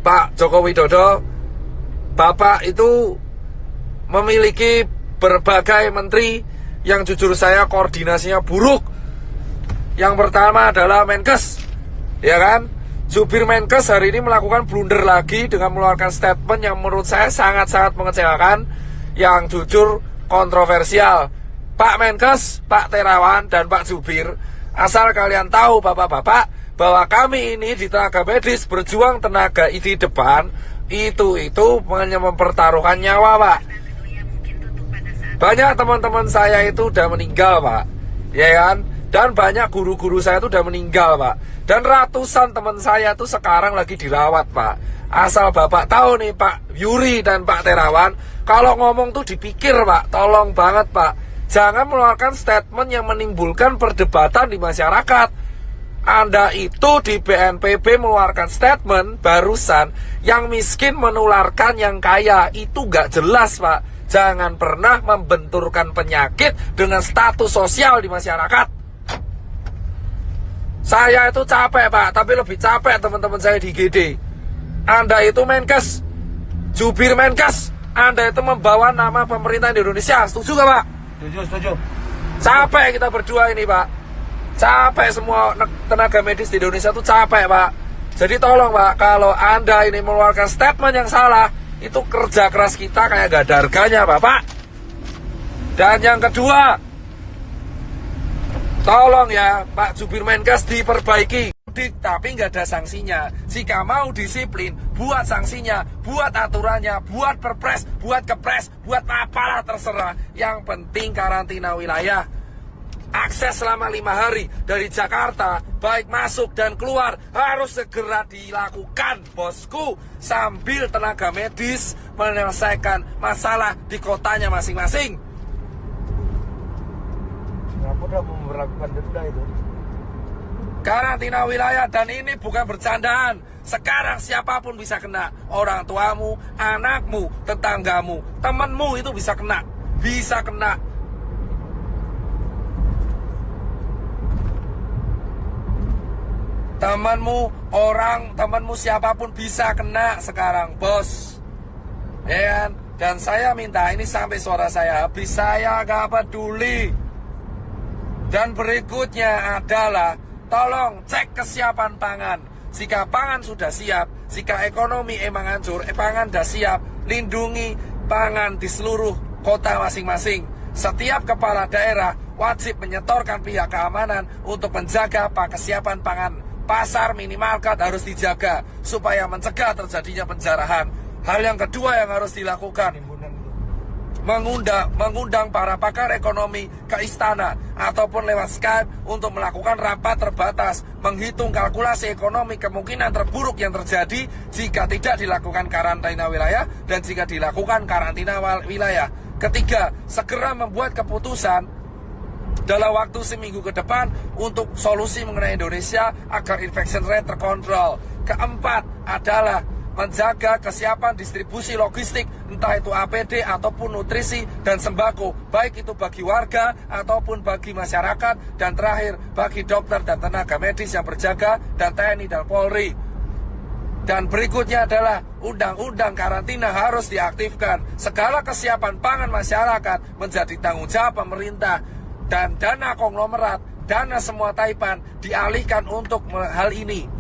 Pak Joko Widodo, Bapak itu memiliki berbagai menteri yang jujur saya koordinasinya buruk. Yang pertama adalah Menkes, ya kan? Jubir Menkes hari ini melakukan blunder lagi dengan mengeluarkan statement yang menurut saya sangat-sangat mengecewakan, yang jujur kontroversial. Pak Menkes, Pak Terawan, dan Pak Jubir, asal kalian tahu bapak-bapak, bahwa kami ini di tenaga medis berjuang tenaga di depan, itu hanya mempertaruhkan nyawa, Pak. Banyak teman-teman saya itu udah meninggal, Pak, ya kan? Dan banyak guru-guru saya itu udah meninggal, Pak. Dan ratusan teman saya itu sekarang lagi dirawat, Pak. Asal Bapak tahu nih, Pak Yuri dan Pak Terawan, kalau ngomong tuh dipikir, Pak. Tolong banget, Pak. Jangan mengeluarkan statement yang menimbulkan perdebatan di masyarakat. Anda itu di BNPB mengeluarkan statement barusan, yang miskin menularkan yang kaya. Itu gak jelas, Pak. Jangan pernah membenturkan penyakit dengan status sosial di masyarakat. Saya itu capek, Pak, tapi lebih capek teman-teman saya di GD. Anda itu Menkes, jubir Menkes, Anda itu membawa nama pemerintah di Indonesia. Setuju gak, Pak? Setuju. Capek kita berdua ini, Pak. Capek semua tenaga medis di Indonesia itu capek, Pak. Jadi tolong, Pak, kalau Anda ini mengeluarkan statement yang salah, itu kerja keras kita kayak gak ada harganya, Bapak. Dan yang kedua, tolong ya Pak Jubir Menkes diperbaiki, tapi nggak ada sanksinya. Jika mau disiplin, buat sanksinya, buat aturannya, buat perpres, buat kepres, buat apalah terserah. Yang penting karantina wilayah. Akses selama 5 hari dari Jakarta, baik masuk dan keluar, harus segera dilakukan, bosku. Sambil tenaga medis menyelesaikan masalah di kotanya masing-masing. Udah memperlakukan denda itu. Karantina wilayah, dan ini bukan bercandaan. Sekarang siapapun bisa kena. Orang tuamu, anakmu, tetanggamu, temanmu itu bisa kena. Bisa kena. Temanmu siapapun bisa kena sekarang, bos. Ya kan? Dan saya minta ini sampai suara saya habis, saya gak peduli. Dan berikutnya adalah, tolong cek kesiapan pangan. Jika pangan sudah siap, jika ekonomi emang hancur, pangan sudah siap, lindungi pangan di seluruh kota masing-masing. Setiap kepala daerah wajib menyetorkan pihak keamanan untuk menjaga kesiapan pangan. Pasar, minimarket harus dijaga supaya mencegah terjadinya penjarahan. Hal yang kedua yang harus dilakukan, mengundang para pakar ekonomi ke istana ataupun lewat Skype untuk melakukan rapat terbatas, menghitung kalkulasi ekonomi kemungkinan terburuk yang terjadi jika tidak dilakukan karantina wilayah dan jika dilakukan karantina wilayah. Ketiga, segera membuat keputusan dalam waktu seminggu ke depan untuk solusi mengenai Indonesia agar infection rate terkontrol. Keempat adalah menjaga kesiapan distribusi logistik, entah itu APD ataupun nutrisi dan sembako, baik itu bagi warga ataupun bagi masyarakat. Dan terakhir, bagi dokter dan tenaga medis yang berjaga, dan TNI dan Polri. Dan berikutnya adalah undang-undang karantina harus diaktifkan. Segala kesiapan pangan masyarakat menjadi tanggung jawab pemerintah. Dan dana konglomerat, dana semua taipan dialihkan untuk hal ini.